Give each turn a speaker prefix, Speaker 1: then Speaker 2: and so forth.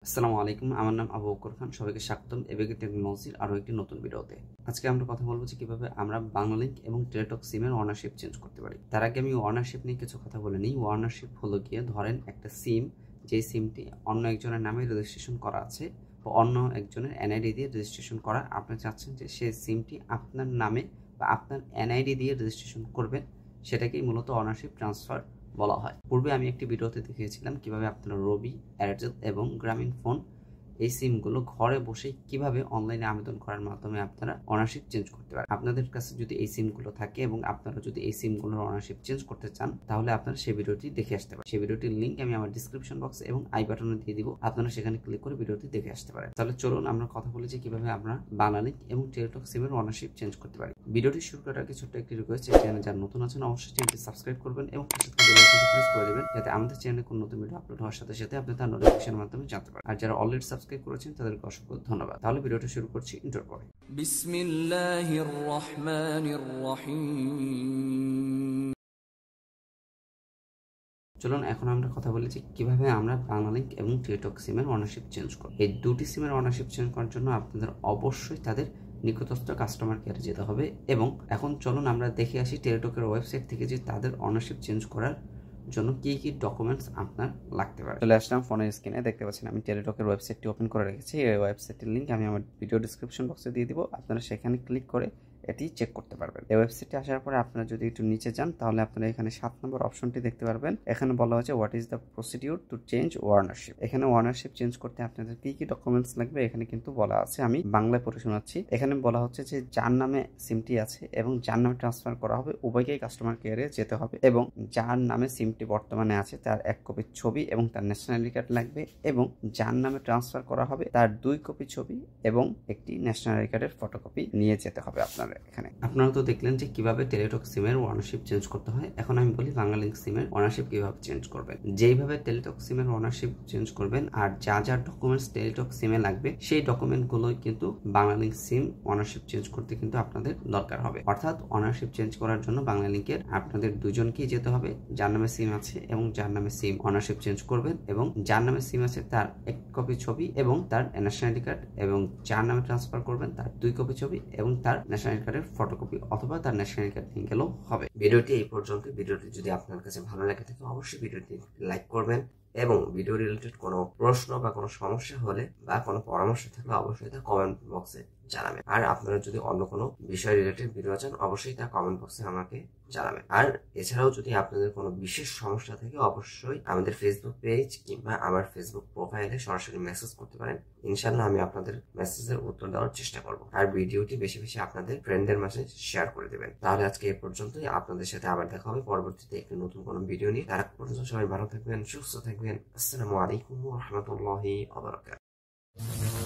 Speaker 1: আসসালামু আলাইকুম, আমার নাম আবু বকর খান। সবাইকে স্বাগতম এবিকে টেকনোলজির আরও একটি নতুন ভিডিওতে। আজকে আমরা কথা বলবো যে কিভাবে আমরা বাংলালিংক এবং টেলিটক সিমের ওনারশিপ চেঞ্জ করতে পারি। তার আগে আমি ওনারশিপ নিয়ে কিছু কথা বলে নিই। ওনারশিপ হলো গিয়ে ধরেন একটা সিম, যে সিমটি অন্য একজনের নামে রেজিস্ট্রেশন করা আছে বা অন্য একজনের এনআইডি দিয়ে রেজিস্ট্রেশন করা, আপনি চাচ্ছেন যে সেই সিমটি আপনার নামে বা আপনার এনআইডি দিয়ে রেজিস্ট্রেশন করবেন, সেটাকেই মূলত ওনারশিপ ট্রান্সফার বলা হয়। পূর্বে আমি একটি ভিডিওতে দেখিয়েছিলাম কিভাবে আপনারা রবি, এয়ারটেল এবং গ্রামীণ ফোন এই সিমগুলো ঘরে বসে কিভাবে অনলাইনে আবেদন করার মাধ্যমে আপনারা ওনারশিপ চেঞ্জ করতে পারেন। আপনাদের কাছে যদি এই সিমগুলো থাকে এবং আপনারা যদি এই সিমগুলোর ওনারশিপ চেঞ্জ করতে চান, তাহলে আপনারা সেই ভিডিওটি দেখে আসতে পারেন। সেই ভিডিওটির লিঙ্ক আমি আমার ডিসক্রিপশন বক্সে এবং আই বাটনে দিয়ে দিব, আপনারা সেখানে ক্লিক করে ভিডিওটি দেখে আসতে পারেন। তাহলে চলুন আমরা কথা বলি যে কিভাবে আমরা বাংলালিংক এবং টেলিটক সিমের ওনারশিপ চেঞ্জ করতে পারি। ভিডিওটি শুরু করার আগে ছোট্ট একটি রিকোয়েস্ট, চ্যানেলে যারা নতুন আছেন অবশ্যই চ্যানেলটি সাবস্ক্রাইব করবেন এবং পাশে থাকা বেল আইকনটি প্রেস করে দিবেন, যাতে আমাদের চ্যানেলে কোনো নতুন ভিডিও আপলোড হওয়ার সাথে সাথে আপনি তার নোটিফিকেশনের মাধ্যমে জানতে পারেন। আর যারা অলরেডি সাবস্ক্রাইব করেছেন তাদেরকে অসংখ্য ধন্যবাদ। তাহলে ভিডিওটা শুরু করছি ইন্ট্রোর পরে।
Speaker 2: বিসমিল্লাহির রহমানির রহিম।
Speaker 1: চলুন এখন আমরা কথা বলি যে কিভাবে আমরা বাংলালিংক এবং টেলিটক সিমের ওনারশিপ চেঞ্জ করব। এই দুটি সিমের ওনারশিপ চেঞ্জ করার জন্য আপনাদের অবশ্যই তাদের নিকটস্থ কাস্টমার কেয়ারে যেতে হবে। এবং এখন চলুন আমরা দেখে আসি টেলিটকের ওয়েবসাইট থেকে যে তাদের ওনারশিপ চেঞ্জ করার জন্য কি কি ডকুমেন্টস আপনার লাগতে পারে। চলে আসলাম ফোনের স্ক্রিনে, দেখতে পাচ্ছেন আমি টেলিটকের ওয়েবসাইটটি ওপেন করে রেখেছি। এই ওয়েবসাইটের লিঙ্ক আমি আমার ভিডিও ডিসক্রিপশন বক্সে দিয়ে দিব, আপনারা সেখানে ক্লিক করে এটি চেক করতে পারবেন। এই ওয়েবসাইটে আসার পরে আপনারা যদি একটু নিচে যান, তাহলে আপনারা এখানে 7 নম্বর অপশনটি দেখতে পারবেন। এখানে বলা হয়েছে what is the procedure to change ownership. এখানে ওনারশিপ চেঞ্জ করতে আপনাদের কি কি ডকুমেন্টস লাগবে এখানে কিন্তু বলা আছে, আমি বাংলায় পড়ে শোনাচ্ছি। এখানে বলা হচ্ছে যে যার নামে সিমটি আছে এবং যার নামে ট্রান্সফার করা হবে উভয়কেই কাস্টমার কেয়ারে যেতে হবে, এবং যার নামে সিমটি বর্তমানে আছে তার 1 কপি ছবি এবং তার ন্যাশনালিটি কার্ড লাগবে, এবং যার নামে ট্রান্সফার করা হবে তার 2 কপি ছবি এবং একটি ন্যাশনালিটি কার্ডের ফটোকপি নিয়ে যেতে হবে আপনার এখানে। আপনারা তো দেখলেন যে কিভাবে টেলিটক সিমের ওনারশিপ চেঞ্জ করতে হয়। এখন আমি বলি বাংলালিংক সিমের ওনারশিপ কিভাবে চেঞ্জ করবেন। যেইভাবে টেলিটক সিমের ওনারশিপ চেঞ্জ করবেন আর যা যা ডকুমেন্টস টেলিটক সিমে লাগবে সেই ডকুমেন্টগুলোই কিন্তু বাংলালিংক সিম ওনারশিপ চেঞ্জ করতে কিন্তু আপনাদের দরকার হবে। অর্থাৎ ওনারশিপ চেঞ্জ করার জন্য বাংলালিংকের আপনাদের দুজনকেই যেতে হবে, যার নামে সিম আছে এবং যার নামে সিম ওনারশিপ চেঞ্জ করবেন, এবং যার নামে সিম আছে তার 1 কপি ছবি এবং তার ন্যাশনালিটি কার্ড, এবং যার নামে ট্রান্সফার করবেন তার 2 কপি ছবি এবং তার ন্যাশনালিটি কার্ডের ফটোকপি অথবা তার ন্যাশনালিটি কার্ড নিয়ে গেলেও হবে। ভিডিওটি এই পর্যন্ত। ভিডিওটি যদি আপনার কাছে ভালো লাগে থাকে অবশ্যই ভিডিওটি লাইক করবেন, এবং ভিডিও রিলেটেড কোনো প্রশ্ন বা কোনো সমস্যা হলে বা কোনো পরামর্শ থাকলে অবশ্যই তা কমেন্ট বক্সে জানাবেন। আর আপনারা যদি অন্য কোনো বিষয় রিলেটেড ভিডিও চান অবশ্যই তা কমেন্ট বক্সে আমাকে জানাবেন। আর এছাড়াও যদি আপনাদের কোনো বিশেষ সমস্যা থাকে অবশ্যই আমাদের ফেসবুক পেজ কিংবা আমার ফেসবুক প্রোফাইলে সরাসরি মেসেজ করতে পারেন। ইনশাআল্লাহ আমি আপনাদের মেসেজের উত্তর দেওয়ার চেষ্টা করব। আর ভিডিওটি বেশি বেশি আপনাদের ফ্রেন্ডদের মাঝে শেয়ার করে দেবেন। তাহলে আজকে এই পর্যন্তই। আপনাদের সাথে আবার দেখা হবে পরবর্তীতে একটি নতুন কোনো ভিডিও নিয়ে। তার পর্যন্ত সবাই ভালো থাকবেন, সুস্থ থাকবেন। আসসালামু আলাইকুম ওয়া রাহমাতুল্লাহি ওয়া বারাকাতুহু।